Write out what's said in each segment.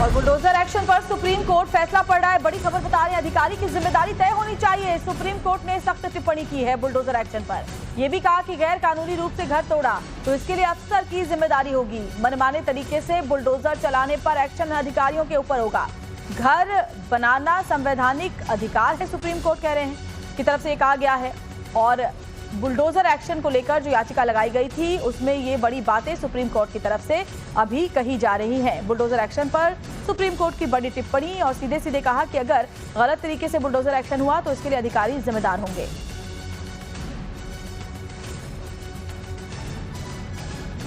और bulldozer action पर supreme court फैसला पड़ रहा है। बड़ी खबर बता रहे हैं, अधिकारी की जिम्मेदारी तय होनी चाहिए। सुप्रीम कोर्ट ने सख्त टिप्पणी की है बुलडोजर एक्शन पर। यह भी कहा कि गैर कानूनी रूप से घर तोड़ा तो इसके लिए अफसर की जिम्मेदारी होगी। मनमाने तरीके से बुलडोजर चलाने पर एक्शन अधिकारियों के ऊपर होगा। घर बनाना संवैधानिक अधिकार है, सुप्रीम कोर्ट कह रहे हैं की तरफ से कहा गया है। और बुलडोजर एक्शन को लेकर जो याचिका लगाई गई थी उसमें ये बड़ी बातें सुप्रीम कोर्ट की तरफ से अभी कही जा रही हैं। बुलडोजर एक्शन पर सुप्रीम कोर्ट की बड़ी टिप्पणी और सीधे सीधे कहा कि अगर गलत तरीके से बुलडोजर एक्शन हुआ तो इसके लिए अधिकारी जिम्मेदार होंगे।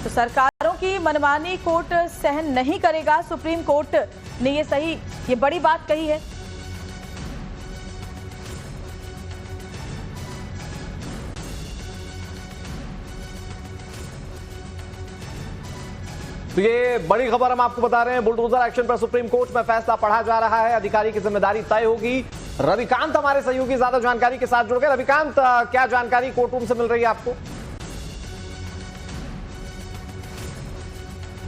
तो सरकारों की मनमानी कोर्ट सहन नहीं करेगा। सुप्रीम कोर्ट ने ये बड़ी बात कही है। तो ये बड़ी खबर हम आपको बता रहे हैं। बुलडोजर एक्शन पर सुप्रीम कोर्ट में फैसला पढ़ा जा रहा है। अधिकारी की जिम्मेदारी तय होगी। रविकांत हमारे सहयोगी ज्यादा जानकारी के साथ जुड़ गए। रविकांत, क्या जानकारी कोर्ट रूम से मिल रही है आपको?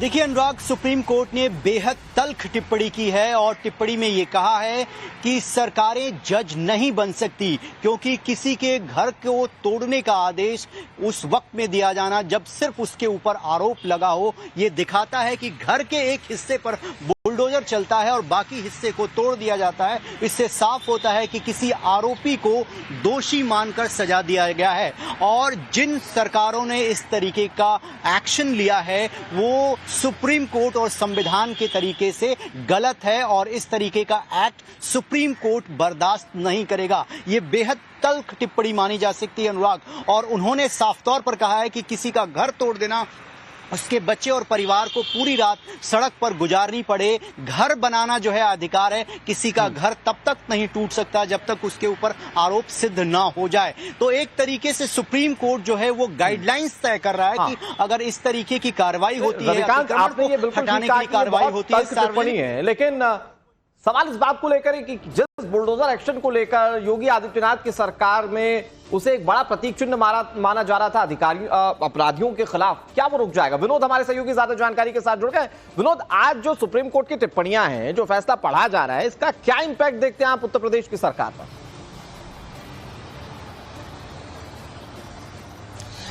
देखिए अनुराग, सुप्रीम कोर्ट ने बेहद तल्ख टिप्पणी की है और टिप्पणी में ये कहा है कि सरकारें जज नहीं बन सकती, क्योंकि किसी के घर को तोड़ने का आदेश उस वक्त में दिया जाना जब सिर्फ उसके ऊपर आरोप लगा हो। ये दिखाता है कि घर के एक हिस्से पर बुलडोजर चलता है और बाकी हिस्से को तोड़ दिया जाता है। इससे साफ होता है कि किसी आरोपी को दोषी मानकर सजा दिया गया है। और जिन सरकारों ने इस तरीके का एक्शन लिया है वो सुप्रीम कोर्ट और संविधान के तरीके से गलत है और इस तरीके का एक्ट सुप्रीम कोर्ट बर्दाश्त नहीं करेगा। ये बेहद तल्ख टिप्पणी मानी जा सकती है अनुराग। और उन्होंने साफ तौर पर कहा है कि किसी का घर तोड़ देना, उसके बच्चे और परिवार को पूरी रात सड़क पर गुजारनी पड़े, घर बनाना जो है अधिकार है। किसी का घर तब तक नहीं टूट सकता जब तक उसके ऊपर आरोप सिद्ध ना हो जाए। तो एक तरीके से सुप्रीम कोर्ट जो है वो गाइडलाइंस तय कर रहा है कि अगर इस तरीके की कार्रवाई होती है, आपने ये बिल्कुल हटाने की कार्रवाई होती है, लेकिन सवाल इस बात को लेकर है कि जिस बुलडोजर एक्शन को लेकर योगी आदित्यनाथ की सरकार में उसे एक बड़ा प्रतीक चिन्ह माना जा रहा था अपराधियों के खिलाफ, क्या वो रुक जाएगा? विनोद हमारे सहयोगी ज्यादा जानकारी के साथ जुड़ गए। विनोद, आज जो सुप्रीम कोर्ट की टिप्पणियां हैं, जो फैसला पढ़ा जा रहा है, इसका क्या इंपैक्ट देखते हैं आप उत्तर प्रदेश की सरकार पर?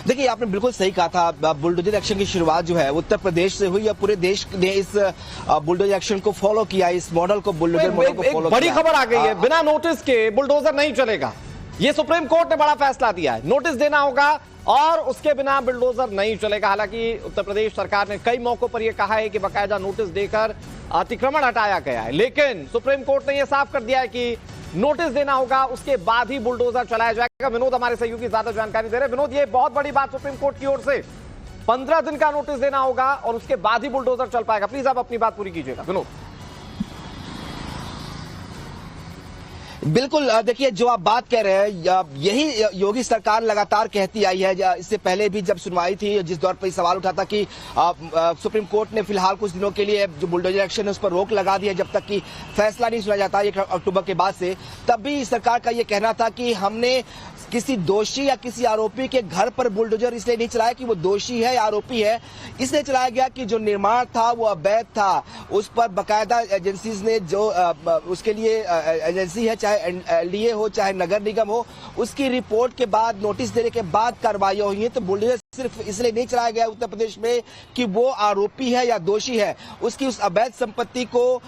देखिए, आपने बिल्कुल सही कहा था। बुलडोजर एक्शन की शुरुआत जो है उत्तर प्रदेश से हुई और पूरे देश ने इस बुलडोजर एक्शन को फॉलो किया, इस मॉडल को, बुलडोजर मॉडल को फॉलो किया। बड़ी खबर आ गई है, बिना नोटिस के बुलडोजर नहीं चलेगा। ये सुप्रीम कोर्ट ने बड़ा फैसला दिया है। नोटिस देना होगा और उसके बिना बुलडोजर नहीं चलेगा। हालांकि उत्तर प्रदेश सरकार ने कई मौकों पर यह कहा है कि बाकायदा नोटिस देकर अतिक्रमण हटाया गया है, लेकिन सुप्रीम कोर्ट ने यह साफ कर दिया है कि नोटिस देना होगा, उसके बाद ही बुलडोजर चलाया जाएगा। विनोद हमारे सहयोगी ज्यादा जानकारी दे रहे हैं। विनोद, ये बहुत बड़ी बात सुप्रीम कोर्ट की ओर से, 15 दिन का नोटिस देना होगा और उसके बाद ही बुलडोजर चल पाएगा। प्लीज आप अपनी बात पूरी कीजिएगा विनोद। बिल्कुल, देखिए जो आप बात कह रहे हैं यही योगी सरकार लगातार कहती आई है। इससे पहले भी जब सुनवाई थी, जिस दौर पर सवाल उठा था कि सुप्रीम कोर्ट ने फिलहाल कुछ दिनों के लिए जो बुलडोजर एक्शन है उस पर रोक लगा दी है जब तक कि फैसला नहीं सुना जाता 1 अक्टूबर के बाद से, तब भी सरकार का ये कहना था कि हमने किसी दोषी या किसी आरोपी के घर पर बुलडोजर इसलिए नहीं चलाया कि वो दोषी है या आरोपी है, इसलिए चलाया गया कि जो निर्माण था वो अवैध था। उस पर बाकायदा एजेंसीज ने जो उसके लिए एजेंसी है, चाहे एनडीए हो चाहे नगर निगम हो, उसकी रिपोर्ट के बाद, नोटिस देने के बाद कार्रवाई हुई है। तो बुलडोजर सिर्फ इसलिए नहीं चलाया गया उत्तर प्रदेश में कि वो आरोपी है या दोषी है, उसकी उस अवैध संपत्ति को,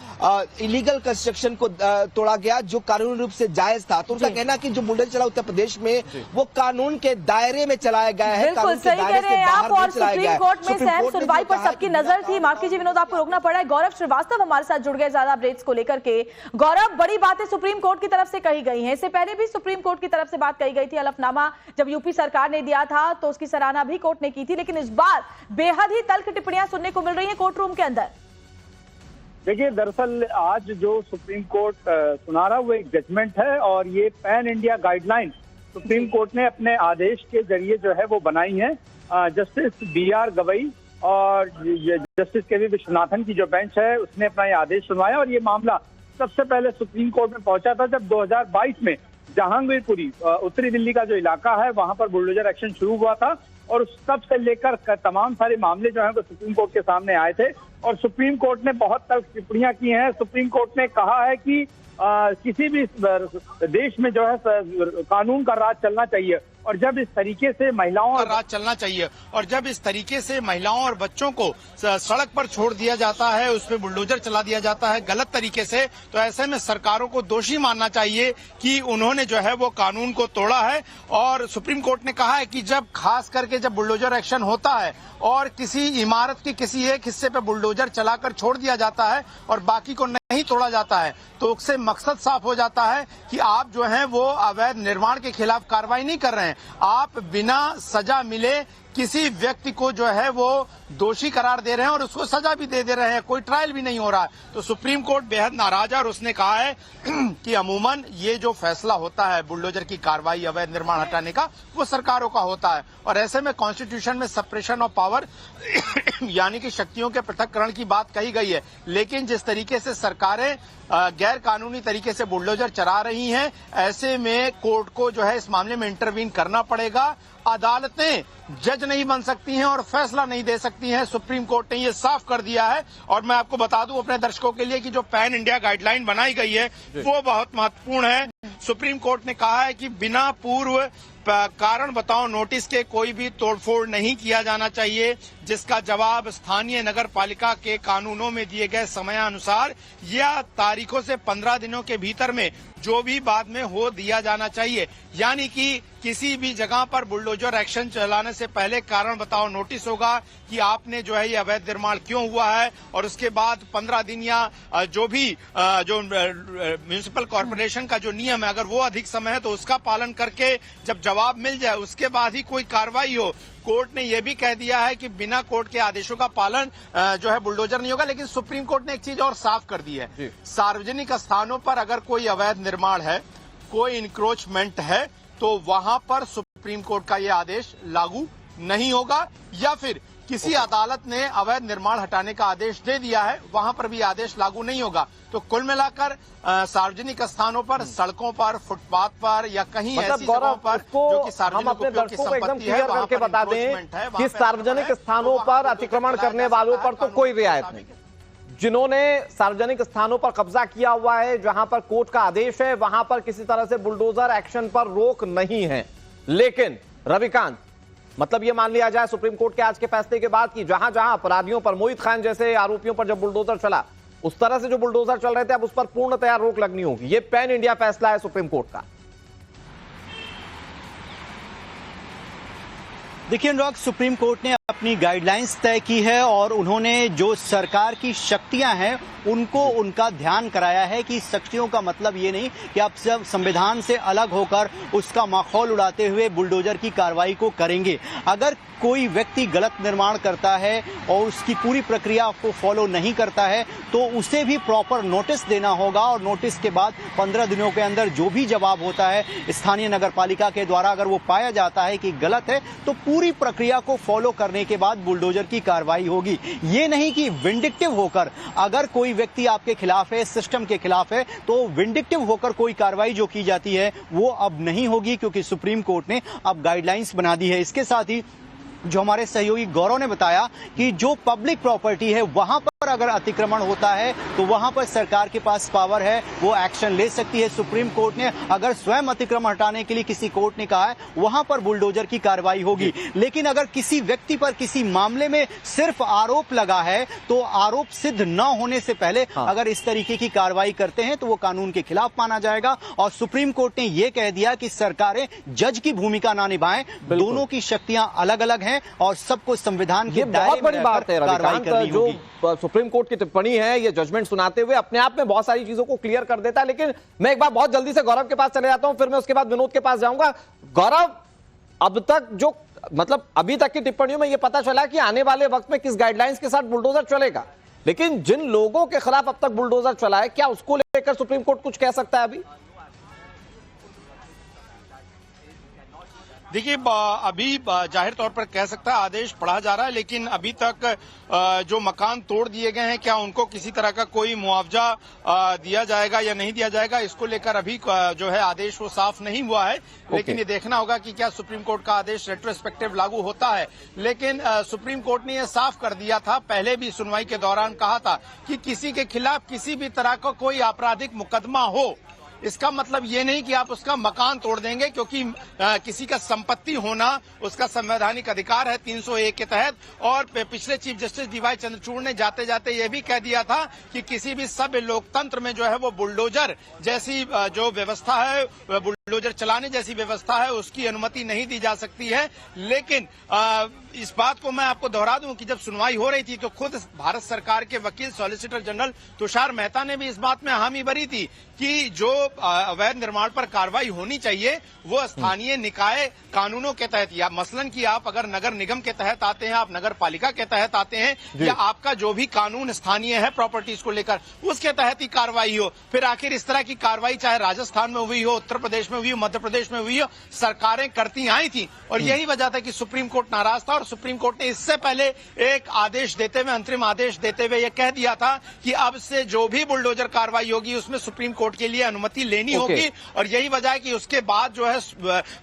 इलीगल कंस्ट्रक्शन को तोड़ा गया जो कानूनी रूप से जायज था। तो उनका कहना कि जो बुलडोजर चला उत्तर प्रदेश में वो कानून के दायरे में चलाया गया है। बिल्कुल सही कह रहे हैं आप। और सुप्रीम कोर्ट में सहम सुनवाई पर सबकी नजर थी। माफ कीजिए विनोद, आपको रोकना पड़ा है। गौरव श्रीवास्तव हमारे साथ जुड़ गए ज्यादा अपडेट्स को लेकर के। गौरव, बड़ी बातें सुप्रीम कोर्ट की तरफ से कही गई हैं। इससे पहले भी सुप्रीम कोर्ट की तरफ से बात कही गई थी। हलफनामा जब यूपी सरकार ने दिया था तो उसकी सराहना भी कोर्ट ने की थी, लेकिन इस बार बेहद ही तल्ख टिप्पणियां सुनने को मिल रही है कोर्ट रूम के अंदर। देखिए, दरअसल आज जो सुप्रीम कोर्ट सुना रहा वो एक जजमेंट है और ये pan India guideline supreme court ने अपने आदेश के जरिए जो है वो बनाई है। जस्टिस BR गवई और जस्टिस KV विश्वनाथन की जो बेंच है उसने अपना ये आदेश सुनवाया। और ये मामला सबसे पहले सुप्रीम कोर्ट में पहुंचा था जब 2022 में जहांगीरपुरी उत्तरी दिल्ली का जो इलाका है वहां पर बुलडोजर एक्शन शुरू हुआ था और उस तब से लेकर तमाम सारे मामले जो हैं वो सुप्रीम कोर्ट के सामने आए थे और सुप्रीम कोर्ट ने बहुत तल्ख टिप्पणियां की हैं। सुप्रीम कोर्ट ने कहा है कि किसी भी देश में जो है कानून का राज चलना चाहिए और जब इस तरीके से महिलाओं का राज चलना चाहिए और जब इस तरीके से महिलाओं और बच्चों को सड़क पर छोड़ दिया जाता है, उस पर बुलडोजर चला दिया जाता है गलत तरीके से, तो ऐसे में सरकारों को दोषी मानना चाहिए कि उन्होंने जो है वो कानून को तोड़ा है। और सुप्रीम कोर्ट ने कहा है कि जब खास करके जब बुलडोजर एक्शन होता है और किसी इमारत के किसी एक हिस्से पे बुलडोजर चलाकर छोड़ दिया जाता है और बाकी को नहीं तोड़ा जाता है, तो उससे मकसद साफ हो जाता है कि आप जो हैं वो अवैध निर्माण के खिलाफ कार्रवाई नहीं कर रहे हैं, आप बिना सजा मिले किसी व्यक्ति को जो है वो दोषी करार दे रहे हैं और उसको सजा भी दे रहे हैं, कोई ट्रायल भी नहीं हो रहा है। तो सुप्रीम कोर्ट बेहद नाराज है और उसने कहा है कि अमूमन ये जो फैसला होता है बुलडोजर की कार्रवाई अवैध निर्माण हटाने का, वो सरकारों का होता है और ऐसे में कॉन्स्टिट्यूशन में सेपरेशन ऑफ पावर यानी कि शक्तियों के पृथक्करण की बात कही गई है, लेकिन जिस तरीके से सरकारें गैर कानूनी तरीके से बुलडोजर चला रही हैं, ऐसे में कोर्ट को जो है इस मामले में इंटरवीन करना पड़ेगा। अदालतें जज नहीं बन सकती हैं और फैसला नहीं दे सकती हैं, सुप्रीम कोर्ट ने ये साफ कर दिया है। और मैं आपको बता दूं अपने दर्शकों के लिए कि जो पैन इंडिया गाइडलाइन बनाई गई है वो बहुत महत्वपूर्ण है। सुप्रीम कोर्ट ने कहा है कि बिना पूर्व कारण बताओ नोटिस के कोई भी तोड़फोड़ नहीं किया जाना चाहिए, जिसका जवाब स्थानीय नगर पालिका के कानूनों में दिए गए समयानुसार या तारीखों से 15 दिनों के भीतर में जो भी बाद में हो दिया जाना चाहिए। यानी कि किसी भी जगह पर बुलडोजर एक्शन चलाने से पहले कारण बताओ नोटिस होगा कि आपने जो है ये अवैध निर्माण क्यों हुआ है और उसके बाद 15 दिन या जो भी जो म्युनिसिपल कॉर्पोरेशन का जो नियम है अगर वो अधिक समय है तो उसका पालन करके जब जवाब मिल जाए उसके बाद ही कोई कार्रवाई हो। कोर्ट ने यह भी कह दिया है कि बिना कोर्ट के आदेशों का पालन जो है बुलडोजर नहीं होगा। लेकिन सुप्रीम कोर्ट ने एक चीज और साफ कर दी है, सार्वजनिक स्थानों पर अगर कोई अवैध निर्माण है, कोई इंक्रोचमेंट है, तो वहां पर सुप्रीम कोर्ट का यह आदेश लागू नहीं होगा या फिर किसी अदालत ने अवैध निर्माण हटाने का आदेश दे दिया है वहां पर भी आदेश लागू नहीं होगा। तो कुल मिलाकर सार्वजनिक स्थानों पर, सड़कों पर, फुटपाथ पर या कहीं ऐसी जगहों पर जो कि सार्वजनिक उपयोग की संपत्ति है वहां पर बता दें कि सार्वजनिक स्थानों पर अतिक्रमण करने वालों पर तो कोई रियायत नहीं। जिन्होंने सार्वजनिक स्थानों पर कब्जा किया हुआ है, जहां पर कोर्ट का आदेश है, वहां पर किसी तरह से बुलडोजर एक्शन पर रोक नहीं है। लेकिन रविकांत, मतलब ये मान लिया जाए सुप्रीम कोर्ट के आज के फैसले के बाद कि जहां जहां अपराधियों पर, मोहित खान जैसे आरोपियों पर जब बुलडोजर चला, उस तरह से जो बुलडोजर चल रहे थे अब उस पर पूर्णतया रोक लगनी होगी। ये पैन इंडिया फैसला है सुप्रीम कोर्ट का। देखिए अनुराग, सुप्रीम कोर्ट ने अपनी गाइडलाइंस तय की है और उन्होंने जो सरकार की शक्तियां हैं उनको उनका ध्यान कराया है कि शक्तियों का मतलब ये नहीं कि आप सब संविधान से अलग होकर उसका माहौल उड़ाते हुए बुलडोजर की कार्रवाई को करेंगे। अगर कोई व्यक्ति गलत निर्माण करता है और उसकी पूरी प्रक्रिया को फॉलो नहीं करता है तो उसे भी प्रॉपर नोटिस देना होगा और नोटिस के बाद 15 दिनों के अंदर जो भी जवाब होता है स्थानीय नगर पालिका के द्वारा अगर वो पाया जाता है कि गलत है तो पूरी प्रक्रिया को फॉलो करने के बाद बुलडोजर की कार्रवाई होगी। ये नहीं कि विंडिक्टिव होकर अगर कोई व्यक्ति आपके खिलाफ है, सिस्टम के खिलाफ है, तो विंडिक्टिव होकर कोई कार्रवाई जो की जाती है वो अब नहीं होगी, क्योंकि सुप्रीम कोर्ट ने अब गाइडलाइंस बना दी है। इसके साथ ही जो हमारे सहयोगी गौरव ने बताया कि जो पब्लिक प्रॉपर्टी है वहां पर अगर अतिक्रमण होता है तो वहां पर सरकार के पास पावर है, वो एक्शन ले सकती है। सुप्रीम कोर्ट ने अगर स्वयं अतिक्रमण हटाने के लिए किसी कोर्ट ने कहा है वहां पर बुलडोजर की कार्रवाई होगी। लेकिन अगर किसी व्यक्ति पर किसी मामले में सिर्फ आरोप लगा है तो आरोप सिद्ध न होने से पहले अगर इस तरीके की कार्रवाई करते हैं तो वो कानून के खिलाफ माना जाएगा। और सुप्रीम कोर्ट ने यह कह दिया कि सरकारें जज की भूमिका ना निभाएं, दोनों की शक्तियां अलग अलग हैं और सबको संविधान के बहुत बड़ी बात है रविकांत। जो सुप्रीम कोर्ट की टिप्पणी है, ये जजमेंट सुनाते हुए अपने आप में बहुत सारी चीजों को क्लियर कर देता है। लेकिन मैं एक बार बहुत जल्दी से गौरव के पास चले जाता हूं, फिर मैं उसके बाद विनोद के पास जाऊंगा। गौरव, अब तक जो मतलब अभी तक की टिप्पणियों में यह पता चला कि आने वाले वक्त में किस गाइडलाइंस के साथ बुलडोजर चलेगा, लेकिन जिन लोगों के खिलाफ अब तक बुलडोजर चला है क्या उसको लेकर सुप्रीम कोर्ट कुछ कह सकता है अभी? देखिए अभी जाहिर तौर पर कह सकता है आदेश पढ़ा जा रहा है, लेकिन अभी तक जो मकान तोड़ दिए गए हैं क्या उनको किसी तरह का कोई मुआवजा दिया जाएगा या नहीं दिया जाएगा, इसको लेकर अभी जो है आदेश वो साफ नहीं हुआ है। लेकिन ये देखना होगा कि क्या सुप्रीम कोर्ट का आदेश रेट्रोस्पेक्टिव लागू होता है। लेकिन सुप्रीम कोर्ट ने ये साफ कर दिया था, पहले भी सुनवाई के दौरान कहा था कि किसी के खिलाफ किसी भी तरह का कोई आपराधिक मुकदमा हो, इसका मतलब ये नहीं कि आप उसका मकान तोड़ देंगे, क्योंकि किसी का संपत्ति होना उसका संवैधानिक अधिकार है 301 के तहत। और पिछले चीफ जस्टिस डीवाई चंद्रचूड़ ने जाते जाते ये भी कह दिया था कि किसी भी सभ्य लोकतंत्र में जो है वो बुलडोजर जैसी जो व्यवस्था है, बुलडोजर चलाने जैसी व्यवस्था है, उसकी अनुमति नहीं दी जा सकती है। लेकिन इस बात को मैं आपको दोहरा दूं कि जब सुनवाई हो रही थी तो खुद भारत सरकार के वकील सॉलिसिटर जनरल तुषार मेहता ने भी इस बात में हामी भरी थी कि जो अवैध निर्माण पर कार्रवाई होनी चाहिए वो स्थानीय निकाय कानूनों के तहत, या मसलन कि आप अगर नगर निगम के तहत आते हैं, आप नगर पालिका के तहत आते हैं, या आपका जो भी कानून स्थानीय है प्रॉपर्टीज को लेकर उसके तहत ही कार्रवाई हो। फिर आखिर इस तरह की कार्रवाई चाहे राजस्थान में हुई हो, उत्तर प्रदेश में हुई हो, मध्य प्रदेश में हुई हो, सरकारें करती आई थी। और यही वजह था कि सुप्रीम कोर्ट नाराज था और सुप्रीम कोर्ट ने इससे पहले एक आदेश देते हुए, अंतरिम आदेश देते हुए यह कह दिया था कि अब से जो भी बुलडोजर कार्रवाई होगी उसमें सुप्रीम कोर्ट के लिए अनुमति लेनी होगी। और यही वजह है कि उसके बाद जो है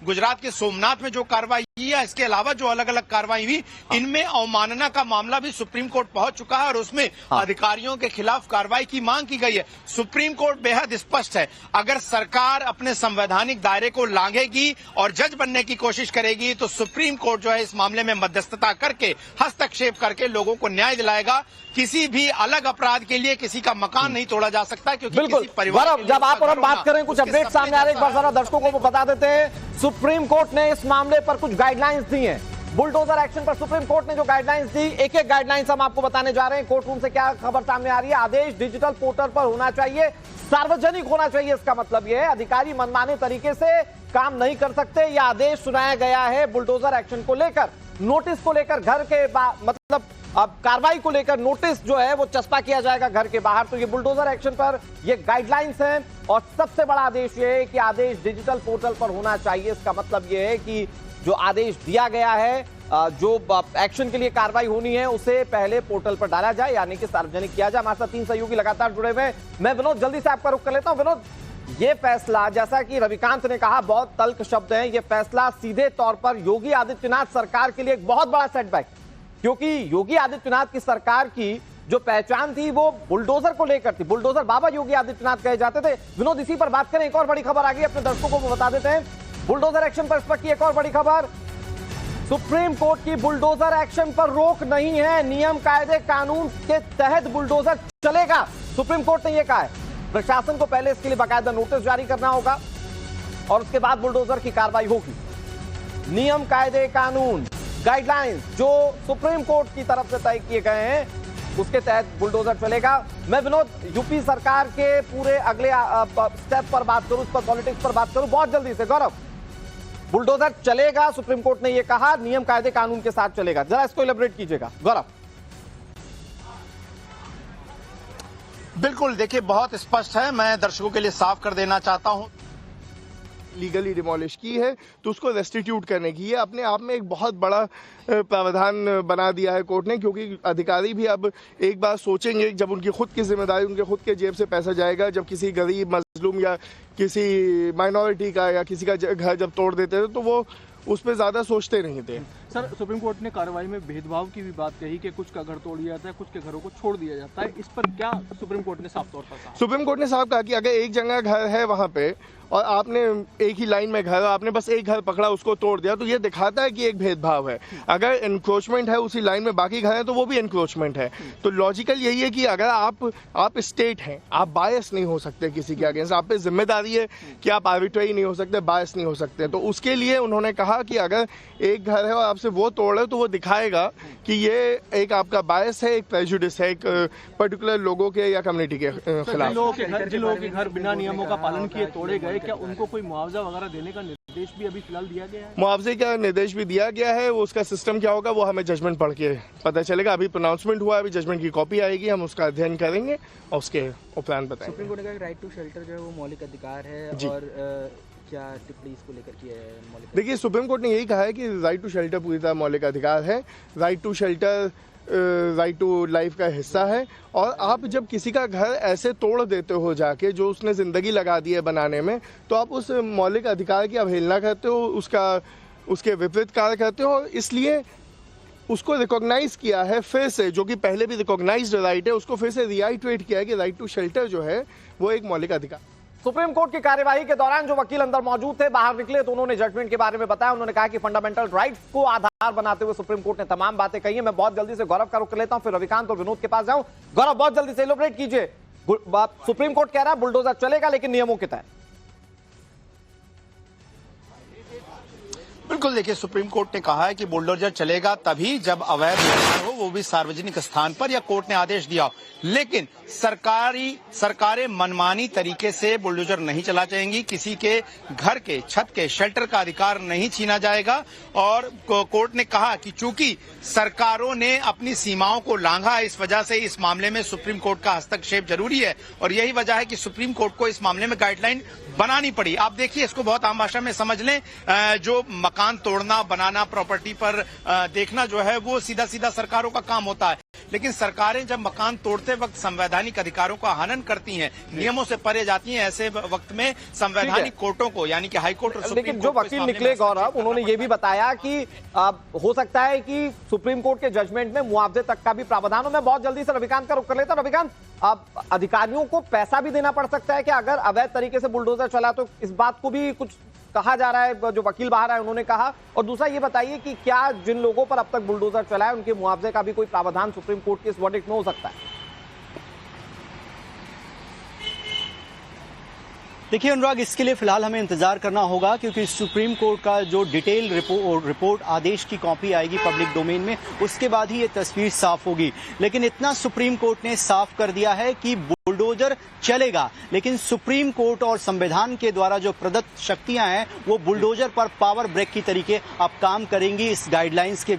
गुजरात के सोमनाथ में जो कार्रवाई है, इसके अलावा जो अलग अलग कार्रवाई हुई, इनमें अवमानना का मामला भी सुप्रीम कोर्ट पहुंच चुका है और उसमें अधिकारियों के खिलाफ कार्रवाई की मांग की गई है। सुप्रीम कोर्ट बेहद स्पष्ट है, अगर सरकार अपने संवैधानिक दायरे को लांघेगी और जज बनने की कोशिश करेगी तो सुप्रीम कोर्ट जो है इस मामले में मध्यस्थता करके, हस्तक्षेप करके लोगों को न्याय दिलाएगा। किसी भी अलग अपराध के लिए किसी का मकान नहीं तोड़ा जा सकता, क्योंकि किसी परिवार जब आप और हम बात करें, कुछ अपडेट सामने आ रहे हैं, एक बार जरा दर्शकों को बता देते हैं। सुप्रीम कोर्ट ने इस मामले पर कुछ गाइडलाइंस दी हैं, बुलडोजर एक्शन पर सुप्रीम कोर्ट ने जो गाइडलाइंस दी, एक एक गाइडलाइंस हम आपको बताने जा रहे हैं। कोर्ट रूम से क्या खबर सामने आ रही है? आदेश डिजिटल पोर्टल पर होना चाहिए, सार्वजनिक होना चाहिए। इसका मतलब यह है अधिकारी मनमाने तरीके से काम नहीं कर सकते। यह आदेश सुनाया गया है बुलडोजर एक्शन को लेकर, नोटिस को लेकर, घर के मतलब अब कार्रवाई को लेकर नोटिस जो है वो चस्पा किया जाएगा घर के बाहर। तो ये बुलडोजर एक्शन पर ये गाइडलाइंस हैं और सबसे बड़ा आदेश ये है कि आदेश डिजिटल पोर्टल पर होना चाहिए। इसका मतलब ये है कि जो आदेश दिया गया है, जो एक्शन के लिए कार्रवाई होनी है, उसे पहले पोर्टल पर डाला जाए, यानी कि सार्वजनिक किया जाए। हमारे साथ 3 सहयोगी लगातार जुड़े हुए हैं। मैं विनोद जल्दी से आपका रुख कर लेता हूं। विनोद, ये फैसला, जैसा कि रविकांत ने कहा, बहुत तल्ख शब्द हैं, ये फैसला सीधे तौर पर योगी आदित्यनाथ सरकार के लिए एक बहुत बड़ा सेटबैक, क्योंकि योगी आदित्यनाथ की सरकार की जो पहचान थी वो बुलडोजर को लेकर थी। बुलडोजर बाबा योगी आदित्यनाथ कहे जाते थे। विनोद, इसी पर बात करें, एक और बड़ी खबर आ गई, अपने दर्शकों को बता देते हैं। बुलडोजर एक्शन पर इस पर की एक और बड़ी खबर, सुप्रीम कोर्ट की बुलडोजर एक्शन पर रोक नहीं है, नियम कायदे कानून के तहत बुलडोजर चलेगा। सुप्रीम कोर्ट ने यह कहा है, प्रशासन को पहले इसके लिए बाकायदा नोटिस जारी करना होगा और उसके बाद बुलडोजर की कार्रवाई होगी। नियम कायदे कानून गाइडलाइंस जो सुप्रीम कोर्ट की तरफ से तय किए गए हैं उसके तहत बुलडोजर चलेगा। मैं विनोद यूपी सरकार के पूरे अगले स्टेप पर बात करूं, उस पर पॉलिटिक्स पर बात करूं बहुत जल्दी से। गौरव, बुलडोजर चलेगा, सुप्रीम कोर्ट ने यह कहा, नियम कायदे कानून के साथ चलेगा, जरा इसको इलैबोरेट कीजिएगा गौरव। बिल्कुल, देखिए बहुत स्पष्ट है, मैं दर्शकों के लिए साफ कर देना चाहता हूं। लीगली डिमोलिश की है तो उसको रेस्टिट्यूट करने की, ये अपने आप में एक बहुत बड़ा प्रावधान बना दिया है कोर्ट ने, क्योंकि अधिकारी भी अब एक बार सोचेंगे, जब उनकी खुद की जिम्मेदारी, उनके खुद के जेब से पैसा जाएगा, जब किसी गरीब मजलूम या किसी माइनॉरिटी का या किसी का घर जब तोड़ देते थे तो वो उस पर ज्यादा सोचते नहीं थे। सर, सुप्रीम कोर्ट ने कार्रवाई में भेदभाव की भी बात कही कि कुछ का घर तोड़ दिया जाता है, कुछ के घरों को छोड़ दिया जाता है, इस पर क्या सुप्रीम कोर्ट ने साफ तौर पर कहा? सुप्रीम कोर्ट ने साफ कहा कि अगर एक जगह घर है वहां पे और आपने एक ही लाइन में घर, आपने बस एक घर पकड़ा उसको तोड़ दिया, तो ये दिखाता है कि एक भेदभाव है। अगर एनक्रोचमेंट है उसी लाइन में बाकी घर है तो वो भी एनक्रोचमेंट है। तो लॉजिकल यही है कि अगर आप स्टेट हैं, आप बायस नहीं हो सकते किसी के अगेंस्ट, आप पे जिम्मेदारी है कि आप आर्बिट्रेरी नहीं हो सकते, बायस नहीं हो सकते। तो उसके लिए उन्होंने कहा कि अगर एक घर है और आपसे वो तोड़ है तो वो दिखाएगा कि ये एक आपका बायस है, एक प्रेजुडिस है, एक पर्टिकुलर लोगों के या कम्युनिटी के खिलाफ। जिन लोगों के घर बिना नियमों का पालन किए तोड़े गए, क्या उनको कोई मुआवजा वगैरह देने का निर्देश भी अभी फिलहाल दिया गया है? मुआवजे का निर्देश भी दिया गया है, उसका सिस्टम क्या होगा वो हमें जजमेंट पढ़ के पता चलेगा। अभी प्रोनाउंसमेंट हुआ है, अभी जजमेंट की कॉपी आएगी, हम उसका अध्ययन करेंगे और उसके उपरांत बताएंगे। सुप्रीम कोर्ट का राइट टू शेल्टर जो है वो मौलिक अधिकार है और क्या टिप्पणी इसको लेकर की है मौलिक? देखिए, सुप्रीम कोर्ट ने यही कहा है कि राइट टू शेल्टर पूरी तरह मौलिक अधिकार है। Right to shelter right to life का हिस्सा है, और आप जब किसी का घर ऐसे तोड़ देते हो जाके, जो उसने ज़िंदगी लगा दी है बनाने में, तो आप उस मौलिक अधिकार की अवहेलना करते हो, उसके विपरीत कार्य करते हो। इसलिए उसको रिकॉग्नाइज किया है फिर से, जो कि पहले भी रिकॉग्नाइज्ड राइट है, उसको फिर से रिआइटरेट किया है कि राइट टू शेल्टर जो है वो एक मौलिक अधिकार। सुप्रीम कोर्ट की कार्यवाही के दौरान जो वकील अंदर मौजूद थे, बाहर निकले तो उन्होंने जजमेंट के बारे में बताया। उन्होंने कहा कि फंडामेंटल राइट्स को आधार बनाते हुए सुप्रीम कोर्ट ने तमाम बातें कही हैं। मैं बहुत जल्दी से गौरव का रुख कर लेता हूं, फिर रविकांत और विनोद के पास जाऊं। गौरव, बहुत जल्दी से इलैबोरेट कीजिए। सुप्रीम कोर्ट कह रहा है बुलडोजर चलेगा लेकिन नियमों के तहत। बिल्कुल, देखिए, सुप्रीम कोर्ट ने कहा है कि बुलडोजर चलेगा तभी जब अवैध निर्माण हो, वो भी सार्वजनिक स्थान पर, या कोर्ट ने आदेश दिया हो। लेकिन सरकारें मनमानी तरीके से बुलडोजर नहीं चला जाएंगी। किसी के घर के छत के शेल्टर का अधिकार नहीं छीना जाएगा। और कोर्ट ने कहा कि चूंकि सरकारों ने अपनी सीमाओं को लांघा, इस वजह से इस मामले में सुप्रीम कोर्ट का हस्तक्षेप जरूरी है। और यही वजह है कि सुप्रीम कोर्ट को इस मामले में गाइडलाइन बनानी पड़ी। आप देखिए, इसको बहुत आम भाषा में समझ लें, जो मकान तोड़ना, बनाना, प्रॉपर्टी पर देखना जो है वो सीधा सीधा सरकारों का काम होता है। लेकिन सरकारें जब मकान तोड़ते वक्त संवैधानिक अधिकारों का हनन करती हैं, नियमों से परे जाती हैं, ऐसे वक्त में संवैधानिक कोर्टों को, यानी कि हाई कोर्ट और सुप्रीम कोर्ट, लेकिन जो वकील निकले गौरव, उन्होंने ये भी बताया कि हो सकता है कि सुप्रीम कोर्ट के जजमेंट में मुआवजे तक का भी प्रावधान हो। मैं बहुत जल्दी से रविकांत का रुख कर लेता हूं। रविकांत, अब अधिकारियों को पैसा भी देना पड़ सकता है कि अगर अवैध तरीके से बुलडोजर चला, तो इस बात को भी कुछ कहा जा रहा है, जो वकील बाहर आए उन्होंने कहा। और दूसरा ये बताइए कि क्या जिन लोगों पर अब तक बुलडोजर चला है उनके मुआवजे का भी कोई प्रावधान सुप्रीम कोर्ट के इस वर्डिक्ट में हो सकता है? देखिए अनुराग, इसके लिए फिलहाल हमें इंतजार करना होगा, क्योंकि सुप्रीम कोर्ट का जो डिटेल रिपोर्ट आदेश की कॉपी आएगी पब्लिक डोमेन में, उसके बाद ही ये तस्वीर साफ होगी। लेकिन इतना सुप्रीम कोर्ट ने साफ कर दिया है कि बुलडोजर चलेगा, लेकिन सुप्रीम कोर्ट और संविधान के द्वारा जो प्रदत्त शक्तियां हैं वो बुलडोजर पर पावर ब्रेक की तरीके अब काम करेंगी इस गाइडलाइंस के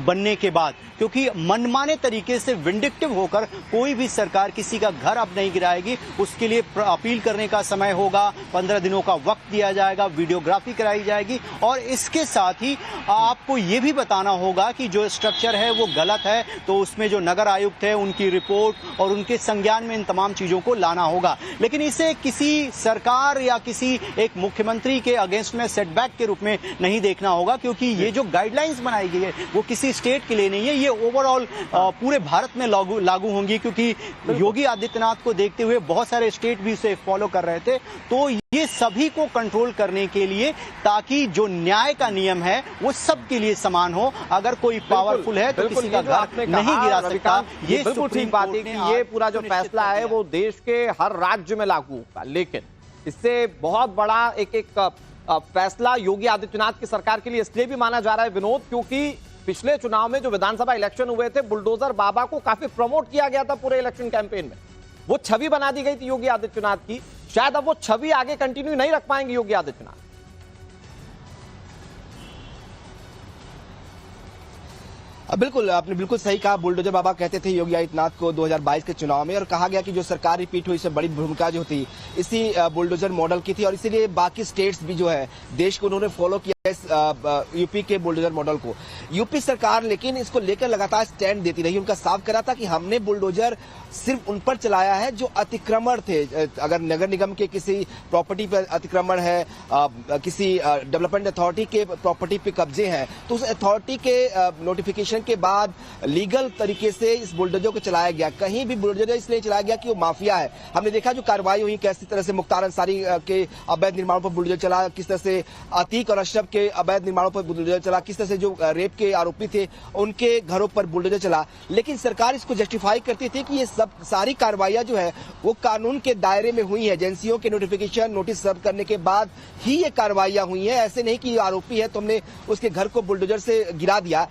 बनने के बाद। क्योंकि मनमाने तरीके से विंडिक्टिव होकर कोई भी सरकार किसी का घर अब नहीं गिराएगी। उसके लिए अपील करने का समय होगा, 15 दिनों का वक्त दिया जाएगा, वीडियोग्राफी कराई जाएगी, और इसके साथ ही आपको ये भी बताना होगा कि जो स्ट्रक्चर है वो गलत है, तो उसमें जो नगर आयुक्त है उनकी रिपोर्ट और उनके संज्ञान में इन तमाम चीजों को लाना होगा। लेकिन इसे किसी सरकार या किसी एक मुख्यमंत्री के अगेंस्ट में सेटबैक के रूप में नहीं देखना होगा, क्योंकि ये जो गाइडलाइंस बनाई गई है वो किसी स्टेट के लिए नहीं है, ये ओवरऑल पूरे भारत में लागू होंगी। क्योंकि योगी आदित्यनाथ को देखते हुए बहुत सारे स्टेट भी इसे फॉलो कर रहे थे। तो ये सभी को कंट्रोल करने के लिए, ताकि जो न्याय का नियम है वो सबके लिए समान हो। अगर कोई पावरफुल है तो किसी का घर नहीं गिरा सकता। ये बिल्कुल ठीक बात है कि ये पूरा जो फैसला है वो देश के हर राज्य में लागू होगा। लेकिन इससे बहुत बड़ा एक फैसला योगी आदित्यनाथ की सरकार के लिए इसलिए भी माना जा रहा है विनोद, क्योंकि पिछले चुनाव में जो विधानसभा इलेक्शन हुए थे, बुलडोजर बाबा को काफी प्रमोट किया गया था पूरे इलेक्शन कैंपेन में। वो छवि बना दी गई थी योगी आदित्यनाथ की। शायद अब वो छवि आगे कंटिन्यू नहीं रख पाएंगे योगी आदित्यनाथ। बिल्कुल, आपने बिल्कुल सही कहा। बुलडोजर बाबा कहते थे योगी आदित्यनाथ को 2022 के चुनाव में, और कहा गया कि जो सरकार रिपीट हुई इससे बड़ी भूमिका जो थी इसी बुलडोजर मॉडल की थी, और इसीलिए बाकी स्टेट्स भी जो है देश को उन्होंने फॉलो किया यूपी के बुलडोजर मॉडल को। यूपी सरकार लेकिन इसको लेकर लगातार स्टैंड देती रही। उनका साफ करा था कि हमने बुलडोजर सिर्फ उन पर चलाया है जो अतिक्रमण थे। अगर नगर निगम के किसी प्रॉपर्टी पर अतिक्रमण है, किसी डेवलपमेंट अथॉरिटी के प्रॉपर्टी पे कब्जे हैं, तो उस अथॉरिटी के नोटिफिकेशन के बाद लीगल तरीके से इस बुलडोजर को चलाया गया। कहीं भी बुलडोजर इसलिए चलाया गया कि वो माफिया है। हमने देखा जो कार्रवाई हुई, कैसी तरह से मुख्तार अंसारी के अवैध निर्माणों पर बुलडोजर चला, किस तरह से अतीक और अशरफ के अवैध निर्माणों पर बुलडोजर चला, किस तरह से जो रेप के आरोपी थे उनके घरों पर बुलडोजर चला। लेकिन सरकार इसको जस्टिफाई करती थी कि ये सब सारी कार्रवाइयां जो है वो कानून के दायरे में हुई है। एजेंसियों के नोटिफिकेशन नोटिस सर्व करने के बाद ही ये कार्रवाइयां हुई है। ऐसे नहीं कि आरोपी है तो हमने उसके घर को बुलडोजर से गिरा दिया।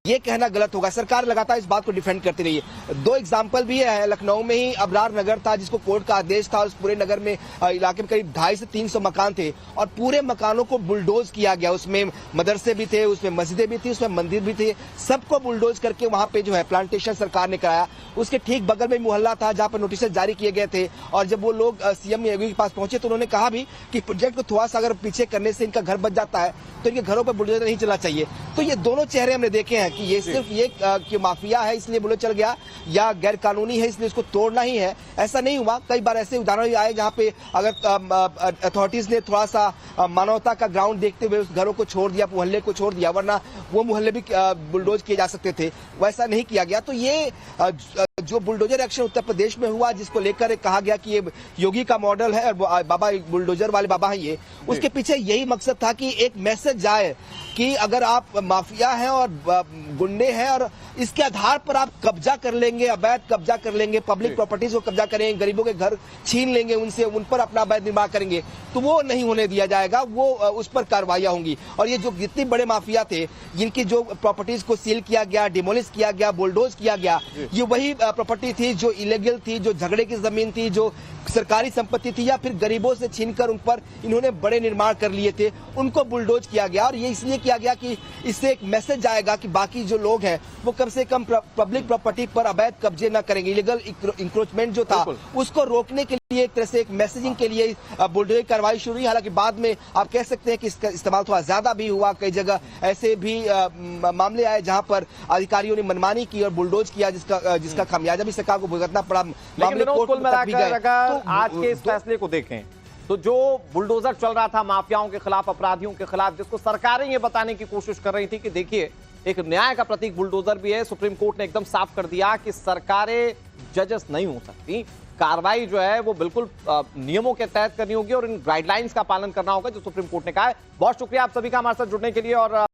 ये कहना गलत होगा। सरकार लगातार इस बात को डिफेंड करती रही है। दो एग्जाम्पल भी है, लखनऊ में ही अबरार नगर था जिसको कोर्ट का आदेश था, उस पूरे नगर में इलाके में करीब 250 से 300 मकान थे और पूरे मकानों को बुलडोज किया गया। उसमें मदरसे भी थे, उसमें मस्जिदें भी थी, उसमें मंदिर भी थे, सबको बुलडोज करके वहां पे जो है प्लांटेशन सरकार ने कराया। उसके ठीक बगल में मोहल्ला था जहां पर नोटिस जारी किए गए थे और जब वो लोग सीएम योगी के पास पहुंचे तो उन्होंने कहा भी कि प्रोजेक्ट को थोड़ा सा अगर पीछे करने से इनका घर बच जाता है तो इनके घरों पर बुलडोजर नहीं चलना चाहिए। तो ये दोनों चेहरे हमने देखे हैं कि ये सिर्फ ये कि माफिया है इसलिए बुलडोजर चल गया या गैर कानूनी है इसलिए उसको तोड़ना ही है, ऐसा नहीं हुआ। कई बार ऐसे उदाहरण भी आए जहां पे अगर अथॉरिटीज ने थोड़ा सा मानवता का ग्राउंड देखते हुए उस घरों को छोड़ दिया, मोहल्ले को छोड़ दिया, वरना वो मोहल्ले भी बुलडोज किए जा सकते थे, वैसा नहीं किया गया। तो ये जो बुलडोजर एक्शन उत्तर प्रदेश में हुआ जिसको लेकर कहा गया कि ये योगी का मॉडल है और बाबा बुलडोजर वाले बाबा हैं ये, उसके पीछे यही मकसद था कि एक मैसेज जाए कि अगर आप माफिया हैं और गुंडे हैं और इसके आधार पर आप कब्जा कर लेंगे, अवैध कब्जा कर लेंगे, पब्लिक प्रॉपर्टीज को कब्जा करेंगे, गरीबों के घर छीन लेंगे उनसे, उन पर अपना अवैध निर्माण करेंगे, तो वो नहीं होने दिया जाएगा, वो उस पर कार्रवाइयां होंगी। और ये जो जितने बड़े माफिया थे जिनकी जो प्रॉपर्टीज को सील किया गया, डिमोलिश किया गया, बुलडोज किया गया, ये वही प्रॉपर्टी थी जो इलीगल थी, जो झगड़े की जमीन थी, जो सरकारी संपत्ति थी या फिर गरीबों से छीनकर उन पर इन्होंने बड़े निर्माण कर लिए थे, उनको बुलडोज किया गया। और ये इसलिए किया गया कि इससे एक मैसेज आएगा कि बाकी जो लोग हैं वो कम से कम पब्लिक प्रॉपर्टी पर अवैध कब्जे न करेंगे। इलीगल इंक्रोचमेंट जो था उसको रोकने के लिए एक तरह से एक मैसेजिंग के लिए बुलडोजर कार्रवाई शुरू हुई। हालांकि बाद में आप कह सकते हैं कि इसका इस्तेमाल थोड़ा ज्यादा भी हुआ, कई जगह ऐसे भी मामले आए जहां पर अधिकारियों ने मनमानी की और बुलडोज किया जिसका खामियाजा भी सरकार को भुगतना पड़ा। मामले कोर्ट में तक भी गए। आज के इस फैसले को देखें तो जो बुलडोजर चल रहा था माफियाओं के खिलाफ, अपराधियों के खिलाफ, जिसको सरकारें ये बताने की कोशिश कर रही थी कि देखिए एक न्याय का प्रतीक बुलडोजर भी है, सुप्रीम कोर्ट ने एकदम साफ कर दिया कि सरकारें जजेस नहीं हो सकती, कार्रवाई जो है वो बिल्कुल नियमों के तहत करनी होगी और इन गाइडलाइंस का पालन करना होगा जो सुप्रीम कोर्ट ने कहा है। बहुत शुक्रिया आप सभी का हमारे साथ जुड़ने के लिए और